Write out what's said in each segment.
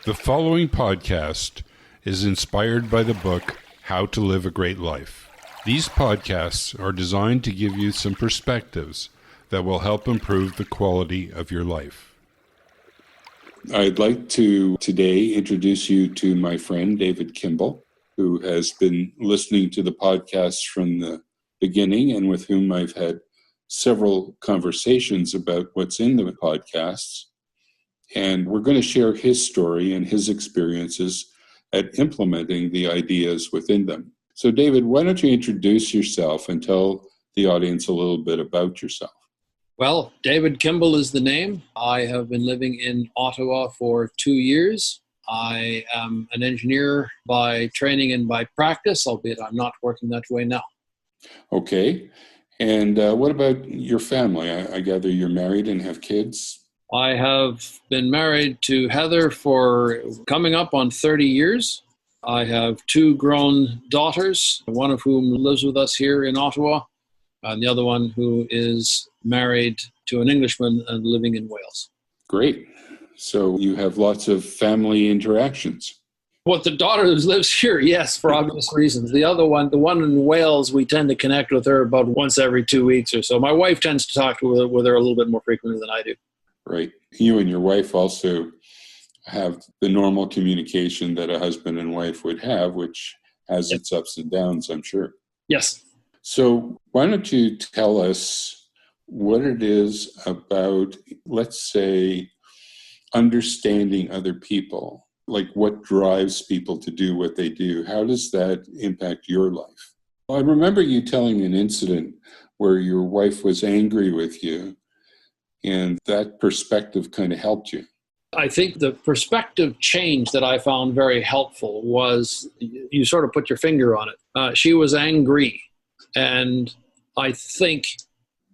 The following podcast is inspired by the book, How to Live a Great Life. These podcasts are designed to give you some perspectives that will help improve the quality of your life. I'd like to today introduce you to my friend, David Kimbell, who has been listening to the podcasts from the beginning and with whom I've had several conversations about what's in the podcasts. And we're going to share his story and his experiences at implementing the ideas within them. So, David, why don't you introduce yourself and tell the audience a little bit about yourself? Well, David Kimbell is the name. I have been living in Ottawa for 2 years. I am an engineer by training and by practice, albeit I'm not working that way now. Okay. And what about your family? I gather you're married and have kids. I have been married to Heather for coming up on 30 years. I have 2 grown daughters, one of whom lives with us here in Ottawa, and the other one who is married to an Englishman and living in Wales. Great. So you have lots of family interactions. Well, the daughter who lives here, yes, for obvious reasons. The other one, the one in Wales, we tend to connect with her about once every 2 weeks or so. My wife tends to talk with her a little bit more frequently than I do. Right. You and your wife also have the normal communication that a husband and wife would have, which has its ups and downs, I'm sure. Yes. So why don't you tell us what it is about, let's say, understanding other people, like what drives people to do what they do? How does that impact your life? Well, I remember you telling me an incident where your wife was angry with you, and that perspective kind of helped you. I think the perspective change that I found very helpful was, you sort of put your finger on it. She was angry, and I think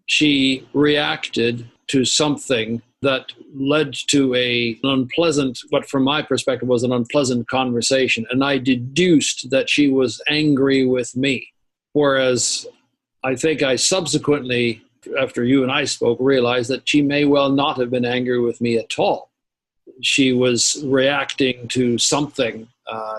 she reacted to something that led to an unpleasant, what from my perspective was an unpleasant conversation. And I deduced that she was angry with me. Whereas I think I subsequently, after you and I spoke, realized that she may well not have been angry with me at all. She was reacting to something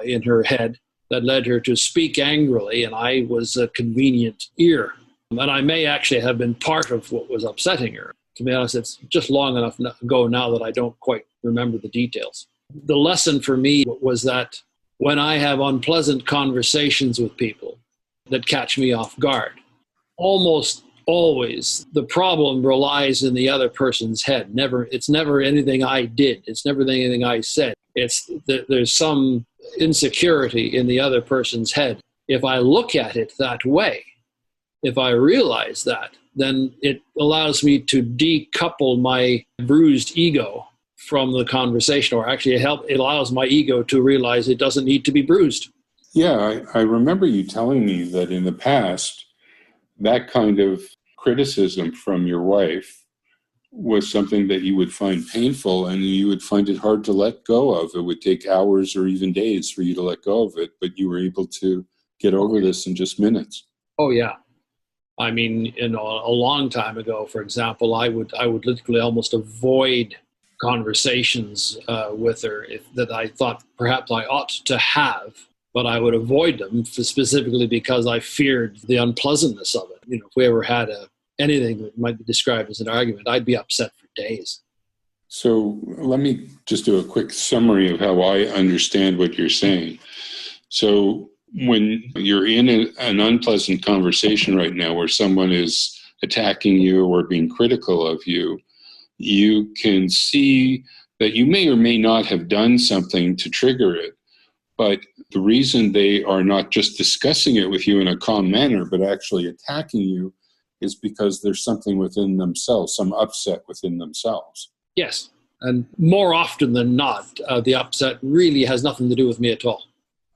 in her head that led her to speak angrily, and I was a convenient ear. And I may actually have been part of what was upsetting her. To be honest, it's just long enough ago now that I don't quite remember the details. The lesson for me was that when I have unpleasant conversations with people that catch me off guard, almost always the problem relies in the other person's head. It's never anything I did. It's never anything I said. There's some insecurity in the other person's head. If I look at it that way, if I realize that, then it allows me to decouple my bruised ego from the conversation, or actually it allows my ego to realize it doesn't need to be bruised. Yeah, I remember you telling me that in the past, that kind of criticism from your wife was something that you would find painful and you would find it hard to let go of. It would take hours or even days for you to let go of it, but you were able to get over this in just minutes. Oh, yeah. I mean, a long time ago, for example, I would literally almost avoid conversations with her that I thought perhaps I ought to have, but I would avoid them specifically because I feared the unpleasantness of it. If we ever had anything that might be described as an argument, I'd be upset for days. So let me just do a quick summary of how I understand what you're saying. So when you're in an unpleasant conversation right now where someone is attacking you or being critical of you, you can see that you may or may not have done something to trigger it. But the reason they are not just discussing it with you in a calm manner, but actually attacking you, is because there's something within themselves, some upset within themselves. Yes. And more often than not, the upset really has nothing to do with me at all.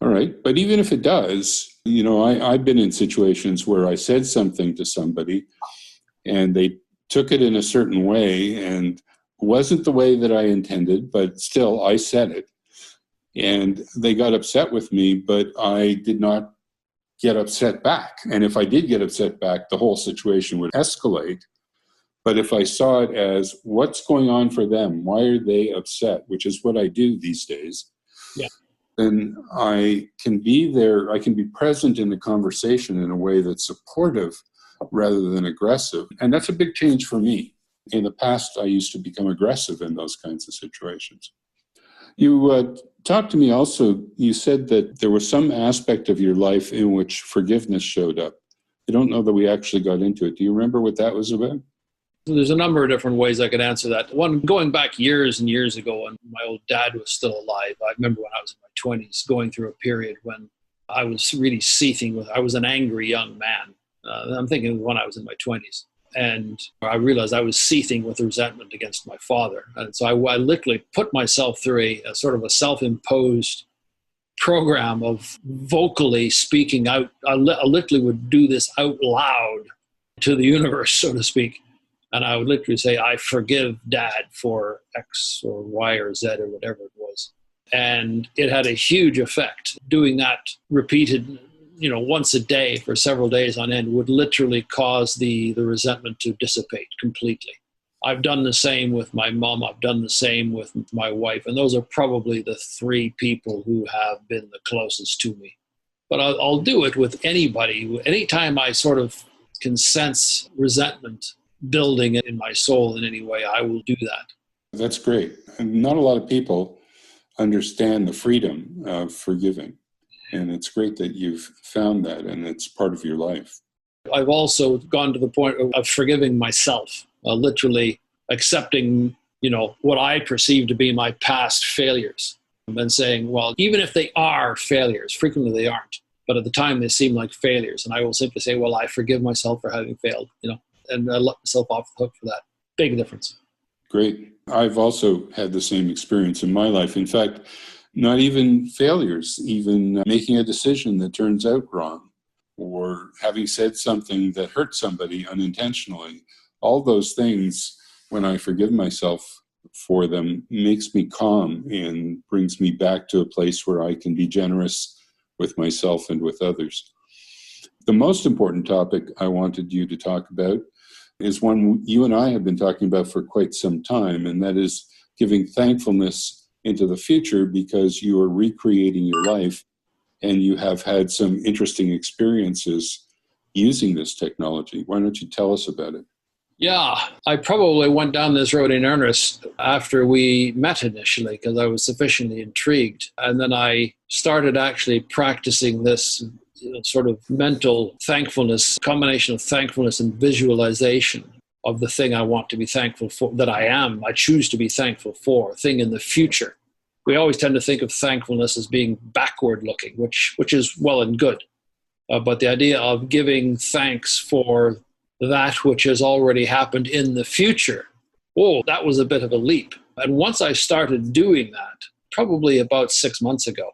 All right. But even if it does, I've been in situations where I said something to somebody and they took it in a certain way and wasn't the way that I intended, but still I said it. And they got upset with me, but I did not get upset back. And if I did get upset back, the whole situation would escalate. But if I saw it as what's going on for them, why are they upset, which is what I do these days, Yeah. then I can be there, I can be present in the conversation in a way that's supportive rather than aggressive. And that's a big change for me. In the past, I used to become aggressive in those kinds of situations. You talked to me also, you said that there was some aspect of your life in which forgiveness showed up. I don't know that we actually got into it. Do you remember what that was about? There's a number of different ways I could answer that. One, going back years and years ago when my old dad was still alive, I remember when I was in my 20s, going through a period when I was really seething I was an angry young man. I'm thinking when I was in my 20s. And I realized I was seething with resentment against my father. And so I literally put myself through a sort of a self-imposed program of vocally speaking out. I literally would do this out loud to the universe, so to speak. And I would literally say, I forgive Dad for X or Y or Z or whatever it was. And it had a huge effect. Doing that repeated, once a day for several days on end would literally cause the resentment to dissipate completely. I've done the same with my mom. I've done the same with my wife. And those are probably the three people who have been the closest to me. But I'll do it with anybody. Anytime I sort of can sense resentment building in my soul in any way, I will do that. That's great. And not a lot of people understand the freedom of forgiving. And it's great that you've found that and it's part of your life. I've also gone to the point of forgiving myself, literally accepting, what I perceive to be my past failures and saying, well, even if they are failures, frequently they aren't, but at the time they seem like failures. And I will simply say, well, I forgive myself for having failed, and I let myself off the hook for that. Big difference. Great. I've also had the same experience in my life. In fact, not even failures, even making a decision that turns out wrong or having said something that hurt somebody unintentionally. All those things, when I forgive myself for them, makes me calm and brings me back to a place where I can be generous with myself and with others. The most important topic I wanted you to talk about is one you and I have been talking about for quite some time, and that is giving thankfulness into the future because you are recreating your life and you have had some interesting experiences using this technology. Why don't you tell us about it? Yeah, I probably went down this road in earnest after we met initially because I was sufficiently intrigued. And then I started actually practicing this sort of mental thankfulness, combination of thankfulness and visualization of the thing I want to be thankful for, that I choose to be thankful for, a thing in the future. We always tend to think of thankfulness as being backward looking, which is well and good. But the idea of giving thanks for that which has already happened in the future, that was a bit of a leap. And once I started doing that, probably about 6 months ago,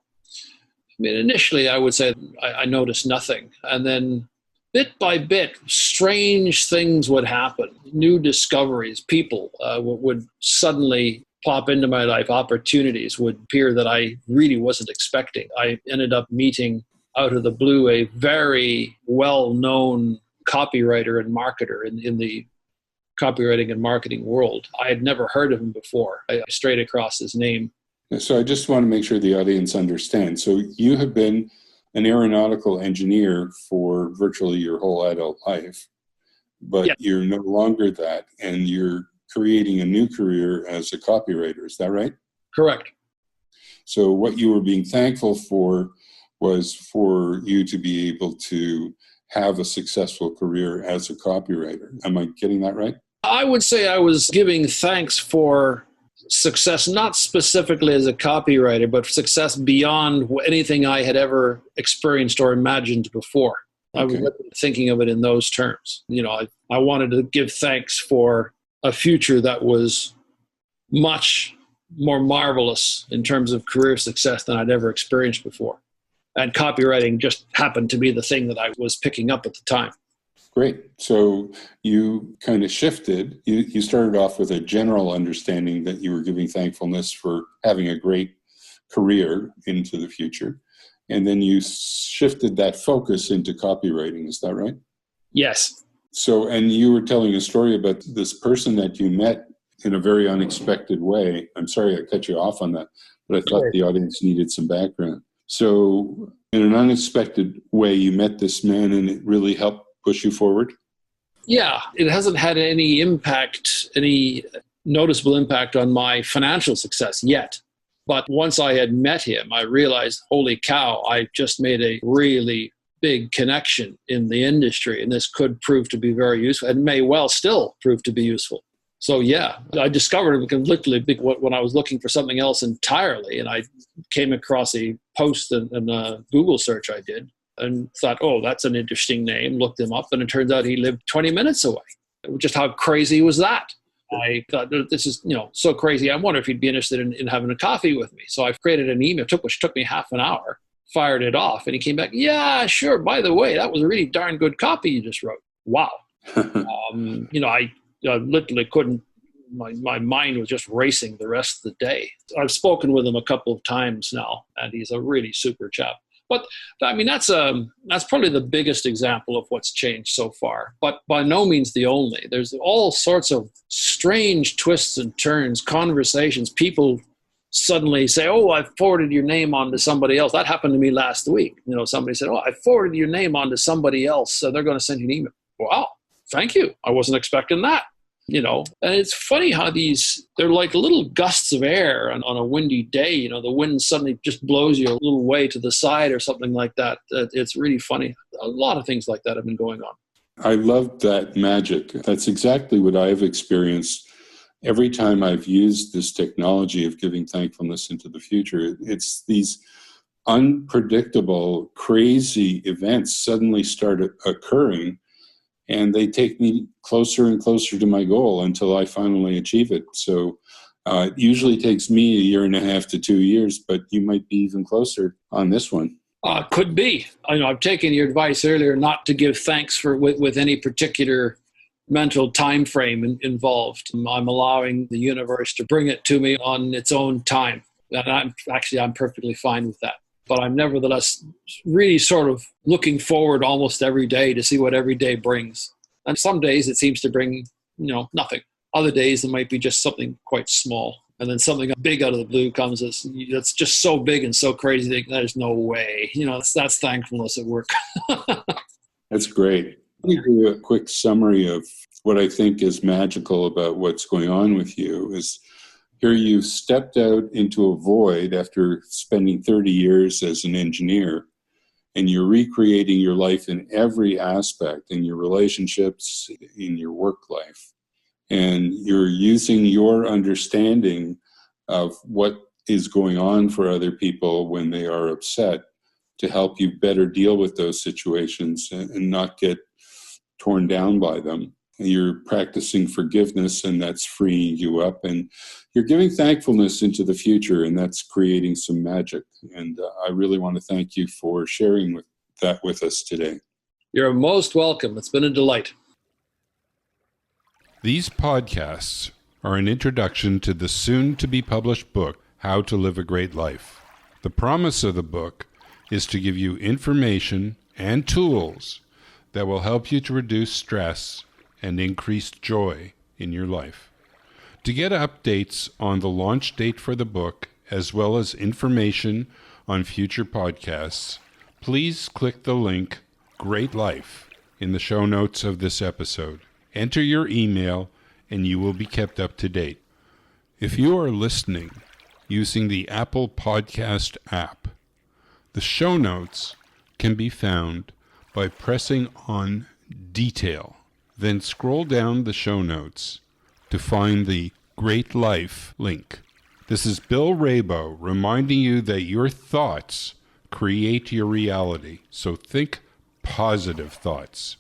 initially I would say I noticed nothing. And then bit by bit, strange things would happen. New discoveries, people would suddenly pop into my life. Opportunities would appear that I really wasn't expecting. I ended up meeting out of the blue a very well-known copywriter and marketer in the copywriting and marketing world. I had never heard of him before. I strayed across his name. So I just want to make sure the audience understands. So you have been an aeronautical engineer for virtually your whole adult life, but Yeah. You're no longer that, and you're creating a new career as a copywriter. Is that right? Correct. So what you were being thankful for was for you to be able to have a successful career as a copywriter. Am I getting that right? I would say I was giving thanks for success, not specifically as a copywriter, but success beyond anything I had ever experienced or imagined before. Okay. I was thinking of it in those terms. I wanted to give thanks for a future that was much more marvelous in terms of career success than I'd ever experienced before. And copywriting just happened to be the thing that I was picking up at the time. Great. So you kind of shifted. You started off with a general understanding that you were giving thankfulness for having a great career into the future. And then you shifted that focus into copywriting. Is that right? Yes. So, and you were telling a story about this person that you met in a very unexpected way. I'm sorry I cut you off on that, but I thought the audience needed some background. So, in an unexpected way, you met this man and it really helped push you forward? Yeah, it hasn't had any impact, any noticeable impact on my financial success yet. But once I had met him, I realized, holy cow, I just made a really big connection in the industry, and this could prove to be very useful and may well still prove to be useful. So yeah, I discovered it literally when I was looking for something else entirely, and I came across a post in a Google search I did and thought, oh, that's an interesting name, looked him up, and it turns out he lived 20 minutes away. Just how crazy was that? I thought, this is so crazy. I wonder if he'd be interested in having a coffee with me. So I've created an email, which took me half an hour, fired it off, and he came back, yeah, sure, by the way, that was a really darn good copy you just wrote. Wow. I literally couldn't, my mind was just racing the rest of the day. I've spoken with him a couple of times now, and he's a really super chap. But I mean, that's probably the biggest example of what's changed so far, but by no means the only. There's all sorts of strange twists and turns, conversations. People suddenly say, oh, I forwarded your name on to somebody else. That happened to me last week. Somebody said, oh, I forwarded your name on to somebody else, so they're going to send you an email. Wow, thank you. I wasn't expecting that. And it's funny how they're like little gusts of air on a windy day. The wind suddenly just blows you a little way to the side or something like that. It's really funny. A lot of things like that have been going on. I love that magic. That's exactly what I've experienced every time I've used this technology of giving thankfulness into the future. It's these unpredictable, crazy events suddenly start occurring, and they take me closer and closer to my goal until I finally achieve it. So it usually takes me 1.5 to 2 years, but you might be even closer on this one. Could be. I've taken your advice earlier not to give thanks with any particular mental time frame involved. I'm allowing the universe to bring it to me on its own time. And I'm perfectly fine with that. But I'm nevertheless really sort of looking forward almost every day to see what every day brings. And some days it seems to bring, nothing. Other days it might be just something quite small. And then something big out of the blue comes that's just so big and so crazy that there's no way. That's thankfulness at work. That's great. Let me do a quick summary of what I think is magical about what's going on with you is here you've stepped out into a void after spending 30 years as an engineer, and you're recreating your life in every aspect, in your relationships, in your work life. And you're using your understanding of what is going on for other people when they are upset to help you better deal with those situations and not get torn down by them. You're practicing forgiveness, and that's freeing you up. And you're giving thankfulness into the future, and that's creating some magic. And I really want to thank you for sharing that with us today. You're most welcome. It's been a delight. These podcasts are an introduction to the soon-to-be-published book, How to Live a Great Life. The promise of the book is to give you information and tools that will help you to reduce stress and increase joy in your life. To get updates on the launch date for the book, as well as information on future podcasts, please click the link Great Life in the show notes of this episode. Enter your email and you will be kept up to date. If you are listening using the Apple Podcast app, the show notes can be found by pressing on Detail. Then scroll down the show notes to find the Great Life link. This is Bill Rabo reminding you that your thoughts create your reality. So think positive thoughts.